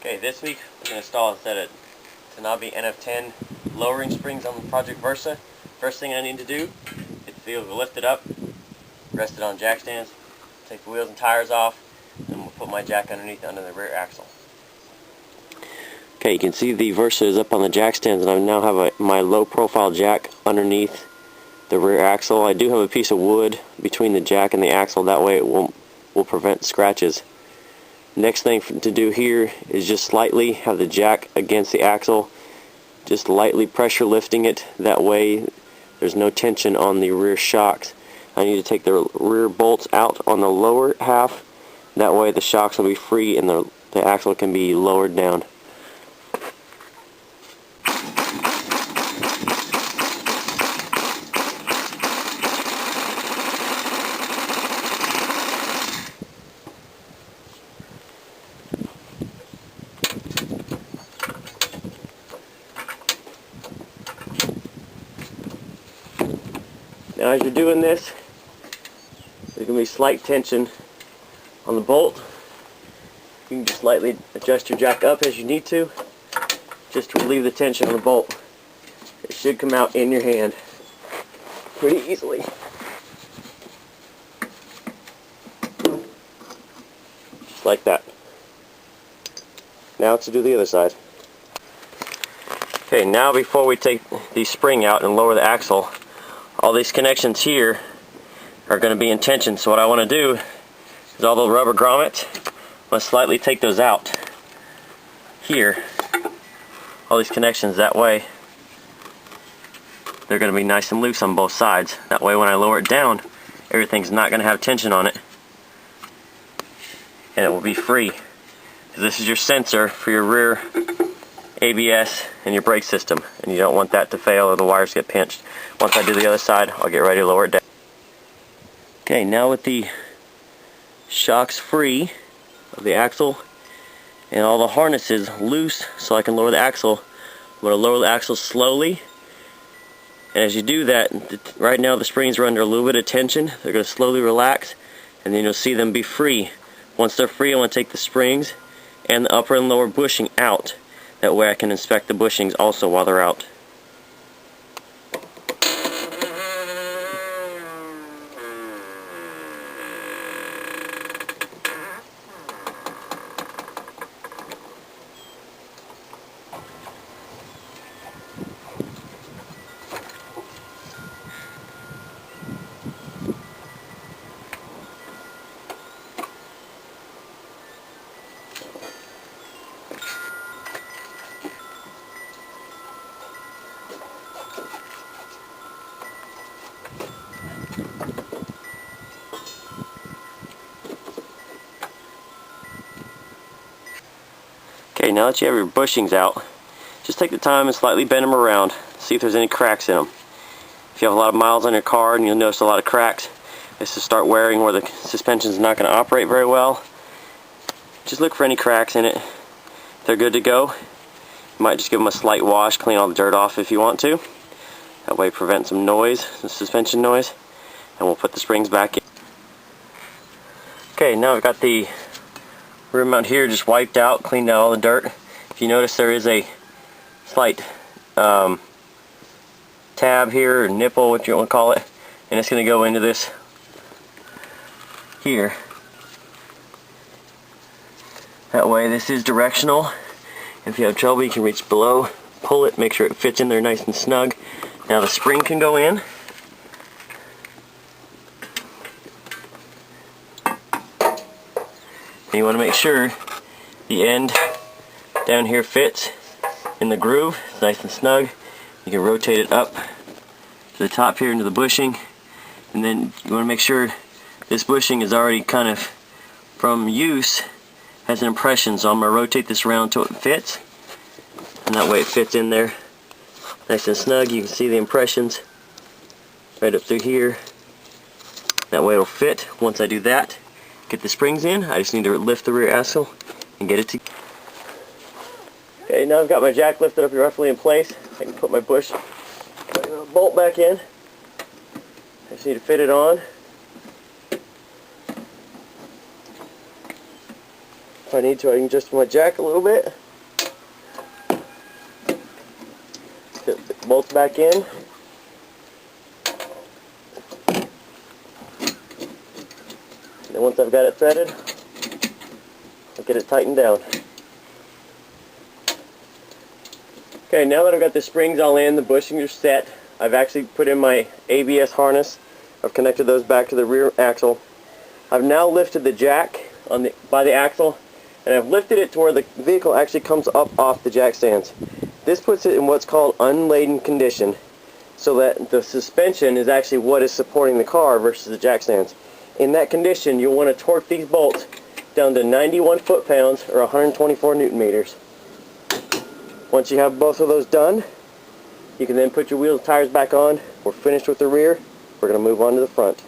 Okay, this week we're going to install a set of Tanabe NF10 lowering springs on the Project Versa. First thing I need to do is to lift it up, rest it on jack stands, take the wheels and tires off, and we'll put my jack underneath under the rear axle. Okay, you can see the Versa is up on the jack stands, and I now have my low profile jack underneath the rear axle. I do have a piece of wood between the jack and the axle, that way it will prevent scratches. Next thing to do here is just slightly have the jack against the axle, just lightly pressure lifting it, that way there's no tension on the rear shocks. I need to take the rear bolts out on the lower half, that way the shocks will be free and the axle can be lowered down. Now as you're doing this, there's going to be slight tension on the bolt. You can just lightly adjust your jack up as you need to, just to relieve the tension on the bolt. It should come out in your hand pretty easily. Just like that. Now to do the other side. Okay, now before we take the spring out and lower the axle, all these connections here are going to be in tension, so what I want to do is all the rubber grommets, I'm going to slightly take those out here, all these connections, that way they're going to be nice and loose on both sides. That way when I lower it down, everything's not going to have tension on it and it will be free. This is your sensor for your rear ABS and your brake system, and you don't want that to fail or the wires get pinched. Once I do the other side, I'll get ready to lower it down. Okay, now with the shocks free of the axle and all the harnesses loose so I can lower the axle, I'm going to lower the axle slowly, and as you do that, right now the springs are under a little bit of tension. They're going to slowly relax, and then you'll see them be free. Once they're free, I want to take the springs and the upper and lower bushing out. That way I can inspect the bushings also while they're out. Okay, now that you have your bushings out, just take the time and slightly bend them around, see if there's any cracks in them. If you have a lot of miles on your car and you'll notice a lot of cracks, this will start wearing where the suspension's not going to operate very well. Just look for any cracks in it. If they're good to go, you might just give them a slight wash, clean all the dirt off if you want to. That way prevent some noise, some suspension noise, and we'll put the springs back in. Okay, now I've got the rear mount here just wiped out, cleaned out all the dirt. If you notice, there is a slight tab here, or nipple, what you want to call it, and it's going to go into this here. That way this is directional. If you have trouble, you can reach below, pull it, make sure it fits in there nice and snug. Now the spring can go in. And you want to make sure the end down here fits in the groove. It's nice and snug. You can rotate it up to the top here into the bushing, and then you want to make sure this bushing is already kind of from use, has an impression, so I'm going to rotate this around until it fits, and that way it fits in there nice and snug. You can see the impressions right up through here. That way it'll fit. Once I do that, get the springs in, I just need to lift the rear axle and get it to. Okay, now I've got my jack lifted up roughly in place. I can put my bolt back in. I just need to fit it on. If I need to, I can adjust my jack a little bit. Put the bolts back in. And then once I've got it threaded, I'll get it tightened down. Okay, now that I've got the springs all in, the bushings are set, I've actually put in my ABS harness. I've connected those back to the rear axle. I've now lifted the jack by the axle, and I've lifted it to where the vehicle actually comes up off the jack stands. This puts it in what's called unladen condition, so that the suspension is actually what is supporting the car versus the jack stands. In that condition, you'll want to torque these bolts down to 91 foot-pounds or 124 Newton-meters. Once you have both of those done, you can then put your wheels and tires back on. We're finished with the rear. We're going to move on to the front.